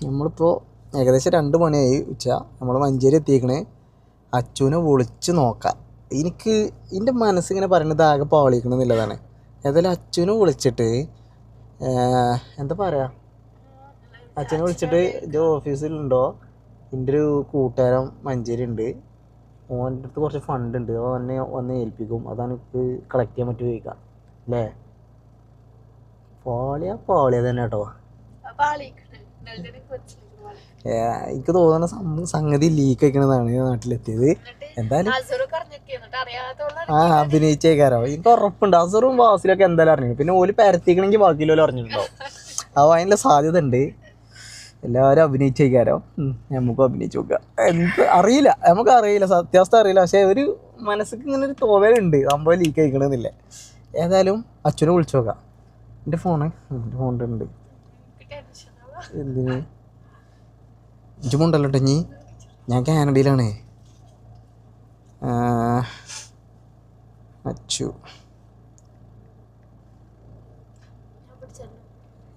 നമ്മളിപ്പോൾ ഏകദേശം 2 മണിയായി ഉച്ച. നമ്മൾ മഞ്ചേരി എത്തിക്കണേ. അച്ചുവിനെ വിളിച്ച് നോക്കാം. എൻ്റെ മനസ്സിങ്ങനെ പറയുന്നത് ആകെ പാളിക്കണമെന്നുള്ളതാണ്. ഏതായാലും അച്ചുവിനെ വിളിച്ചിട്ട് എന്താ പറയുക, അച്ഛനെ വിളിച്ചിട്ട് ഇത് ഓഫീസിലുണ്ടോ, എൻ്റെ ഒരു കൂട്ടുകാരൻ മഞ്ചേരി ഉണ്ട്, ഓൻ്റെ അടുത്ത് കുറച്ച് ഫണ്ട് ഉണ്ട്, ഓനെ വന്ന് ഏൽപ്പിക്കും, അതാണ് എനിക്ക് കളക്ട് ചെയ്യാൻ പറ്റുമോ ചോദിക്കാം അല്ലേ. പാളിയ തന്നെ കേട്ടോ. എനിക്ക് തോന്നുന്ന സംഗതി ലീക്ക് ആക്കണതാണ് നാട്ടിലെത്തിയത്. എന്തായാലും അഭിനയിച്ചേക്കാരോ, എനിക്ക് ഉറപ്പുണ്ട്. അസറും വാസിലൊക്കെ എന്തായാലും അറിഞ്ഞു. പിന്നെ ഓല് പരത്തിക്കണമെങ്കിൽ ബാക്കിയുള്ളവരും അറിഞ്ഞിട്ടുണ്ടാവും. അപ്പോൾ അതിനുള്ള സാധ്യത ഉണ്ട്. എല്ലാവരും അഭിനയിച്ചേക്കാരോ. നമുക്ക് അഭിനയിച്ച് നോക്കാം. അറിയില്ല, നമുക്കറിയില്ല, സത്യാവസ്ഥ അറിയില്ല. പക്ഷേ ഒരു മനസ്സിക്ക് ഇങ്ങനെ ഒരു തോന്നലുണ്ട് സംഭവം ലീക്ക് ആയിക്കണമെന്നില്ല. ഏതായാലും അച്ഛനെ വിളിച്ചു നോക്കാം. എൻ്റെ ഫോണിലുണ്ട്. എന്തിന് ഇഞ്ചുമുണ്ടല്ലോ ഇനി, ഞാൻ കാനഡയിലാണേ. അച്ചു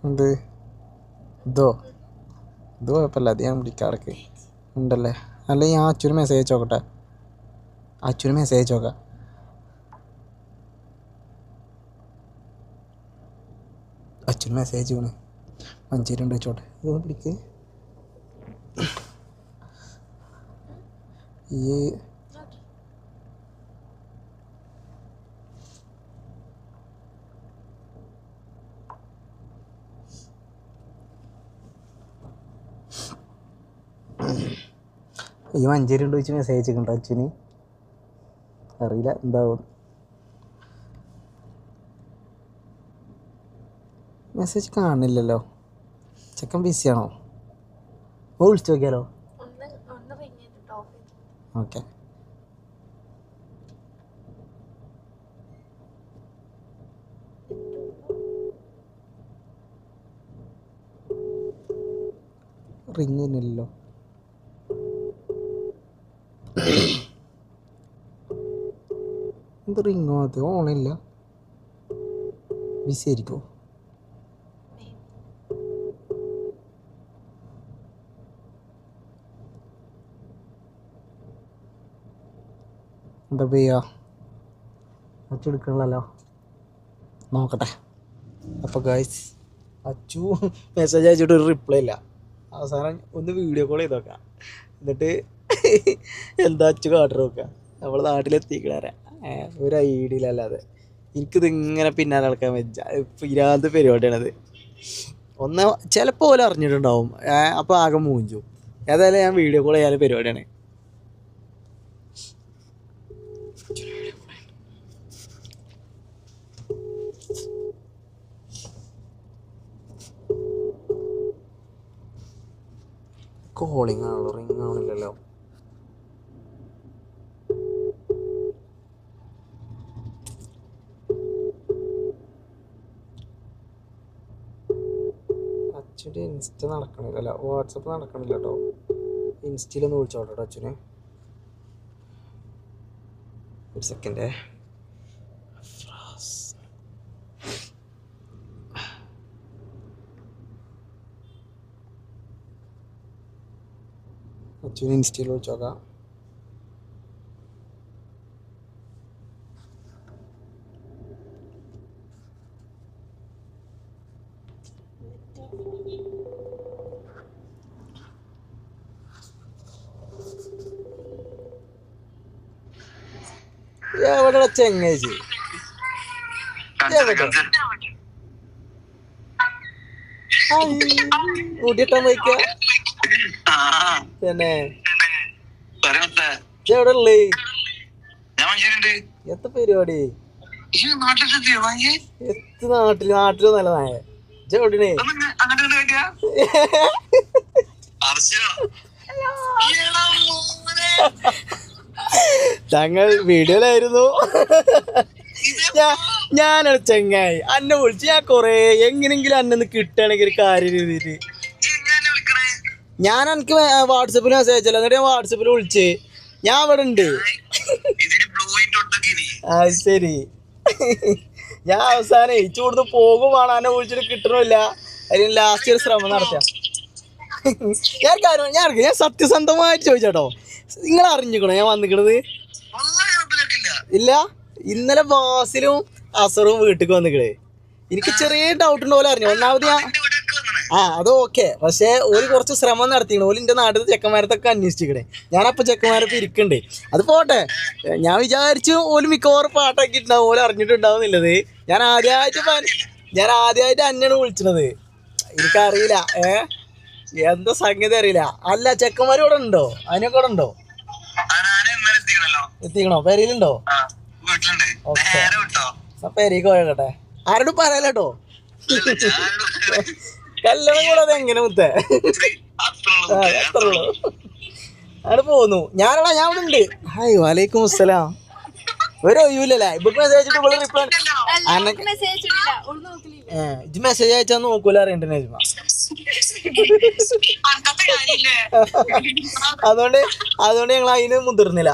എന്ത് ഇതോ കുഴപ്പമില്ല, അത് ഞാൻ വിളിക്കാറൊക്കെ ഉണ്ടല്ലേ. അല്ല ഞാൻ അച്ഛന് മെസ്സേജ് അയച്ചു നോക്കട്ടെ. അച്ഛന് മെസ്സേജ് അയച്ചു നോക്കാം. അച്ഛന് മെസ്സേജ് ചെയ്യണേ. മഞ്ചേരി ഉണ്ട് വെച്ചോട്ടെ. ഇത് വിളിക്ക്. ഈ മഞ്ചേരി ഉണ്ട് വെച്ച് മെസ്സേജ് അയച്ചിട്ടുണ്ടോ അച്ഛന്? അറിയില്ല എന്താവും. മെസ്സേജ് കാണുന്നില്ലല്ലോ. ചെക്കൻ ബിസിയാണോ? വിളിച്ചു നോക്കിയാലോ? ഓക്കെ. റിങ് തന്നെയല്ലോ. എന്ത് റിങ്ങോ അത്? ഓണില്ല, ബിസി ആയിരിക്കോ? എന്താ ചെയ്യാ, അച്ചു എടുക്കണല്ലോ. നോക്കട്ടെ. അപ്പോൾ ഗൈസ്, അച്ചു മെസ്സേജ് അയച്ചിട്ട് ഒരു റിപ്ലൈ ഇല്ല. അവസാനം ഒന്ന് വീഡിയോ കോൾ ചെയ്ത് നോക്കാം. എന്നിട്ട് എന്താ അച്ചു കാട്ടർ നോക്കുക. നമ്മൾ നാട്ടിലെത്തിക്കണേ ഒരു ഐഡിയ ഇല്ലല്ലാതെ. എനിക്കിത് ഇങ്ങനെ പിന്നാലെ നടക്കാൻ വെച്ചാൽ ഇരാന്ത് പരിപാടിയാണത്. ഒന്ന് ചിലപ്പോൾ പോലെ അറിഞ്ഞിട്ടുണ്ടാവും, അപ്പോൾ ആകെ മൂഞ്ചു. ഏതായാലും ഞാൻ വീഡിയോ കോൾ ചെയ്യാൻ പരിപാടിയാണ്. കോളിംഗ് ആണല്ലോ, റിംഗ് ആവണില്ലല്ലോ. അച്ഛൻ്റെ ഇൻസ്റ്റ നടക്കണില്ല, വാട്സപ്പ് നടക്കണില്ല കേട്ടോ. ഇൻസ്റ്റയിലൊന്ന് വിളിച്ചോട്ടോ അച്ഛന്. ഒരു സെക്കൻഡ്. അച്ഛന് ഇൻസ്റ്റയിൽ വിളിച്ചോക്കാം. എവിടെ ചെങ്ങേച്ചി? മുടിയിട്ടാൻ പോയിക്ക തന്നെ. എവിടെ ഉള്ളേ? എത്ര പരിപാടി? എത്ര നാട്ടിലൊന്നല്ല നായ. എവിടെയാണ്? ഞങ്ങൾ വീഡിയോയിലായിരുന്നു. ഞാനാണ് ചെങ്ങായി. അന്നെ വിളിച്ച് ഞാൻ കൊറേ എങ്ങനെങ്കിലും അന്നെ കിട്ടണമെങ്കിൽ ഒരു കാര്യം എഴുതിയിട്ട് ഞാൻ എനിക്ക് വാട്സപ്പിൽ മെസ്സേജ് അയച്ചല്ലോ. എന്നിട്ട് ഞാൻ വാട്സപ്പിൽ വിളിച്ച് ഞാൻ അവിടെ ഉണ്ട്. ശരി, ഞാൻ അവസാനം ചൂടുന്ന് പോകുമാണ്. അന്നെ വിളിച്ചിട്ട് കിട്ടണില്ല. അതിന് ലാസ്റ്റ് ഒരു ശ്രമം നടത്താം. ഞാൻ സത്യസന്ധമായിട്ട് ചോദിച്ചാട്ടോ, നിങ്ങൾ അറിഞ്ഞിക്കണോ ഞാൻ വന്നിക്കണത്? ഇല്ല, ഇന്നലെ ബാസിലും അസറും വീട്ടിൽ വന്നിക്കണേ. എനിക്ക് ചെറിയ ഡൗട്ട് ഉണ്ട്. പോലെ അറിഞ്ഞു ഒന്നാമത് അത് ഓക്കെ, പക്ഷേ ഓല് കുറച്ച് ശ്രമം നടത്തിക്കണേ. ഓല് എൻ്റെ നാട്ടിൽ ചെക്കന്മാരത്തൊക്കെ അന്വേഷിച്ചിക്കണേ. ഞാനപ്പോൾ ചെക്കന്മാരൊക്കെ ഇരിക്കണ്ടേ. അത് പോട്ടെ, ഞാൻ വിചാരിച്ചു ഓല് മിക്കവാറും പാട്ടാക്കി ഉണ്ടാവും, ഓല് അറിഞ്ഞിട്ടുണ്ടാവുന്നില്ലത്. ഞാൻ ആദ്യമായിട്ട് അന്നെയാണ് വിളിച്ചത്. എനിക്കറിയില്ല എന്താ സംഗതി അറിയില്ല. അല്ല ചെക്കന്മാർ ഇവിടെ ഉണ്ടോ? അതിനൊക്കെ ഇവിടെ ഉണ്ടോ? എത്തിക്കണോ? പെരയിലുണ്ടോ? ഓക്കെ, പെരയ്ക്ക് പോയട്ടെ. ആരോടും പറയാലോ. കല്യാണം കൂടാതെ എങ്ങനെ മുത്തേ? അത്രയുള്ളൂ. അവിടെ പോന്നു. ഞാൻ ഇവിടെ ഉണ്ട്. ഹായ്, വലൈക്കും അസ്സലാം. ഒരു ഒഴിവില്ലല്ലേ? ഇപ്പൊ മെസ്സേജ് അയച്ചിട്ട് ഇവിടെ റിപ്ലൈ ഇത് മെസ്സേജ് അയച്ചാ നോക്കൂല അറിയണ്ട നജ്മ. അതുകൊണ്ട് ഞങ്ങൾ അതിന് മുതിർന്നില്ല.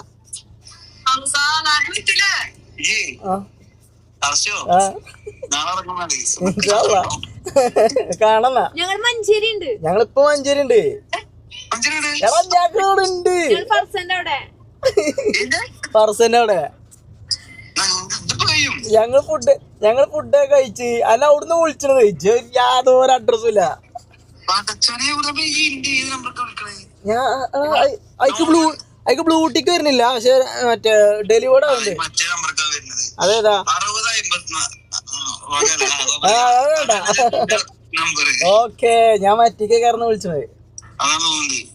കാണണ ഞങ്ങളിപ്പോ മഞ്ചേരി ഉണ്ട്. ഫർസന്റെ അവിടെ ഞങ്ങൾ ഫുഡ് കഴിച്ച്. അല്ല അവിടുന്ന് വിളിച്ചത് കഴിച്ച് യാതൊരു അഡ്രസ്സും ഇല്ല. ഞാൻ അയക്ക് ബ്ലൂടിക്ക് വരുന്നില്ല, പക്ഷെ മറ്റേ ഡെലിവേർഡ് ആവുന്നുണ്ട്. അതേതാ? ഓക്കെ, ഞാൻ മറ്റേക്ക് കയറുന്ന വിളിച്ചത്.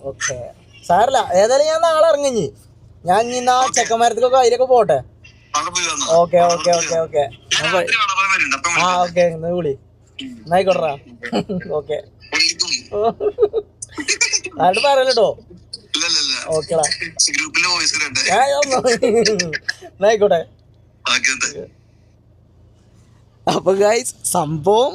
ഓക്കെ, സാറില്ല. ഏതായാലും ഞാൻ നാളെ ഇറങ്ങി. ഞാൻ ഇന്ന് ആ ചെക്കന്മാരത്തേക്കൊക്കെ അതിലൊക്കെ പോട്ടെ. Okay okay okay okay okay, എന്നാ വിളി എന്നായിക്കോട്ടെ. ഓക്കെ, ആരോട് പറയല്ലോ. ഓക്കെടാ, എന്നായിക്കോട്ടെ. അപ്പൊ ഗൈസ് സംഭവം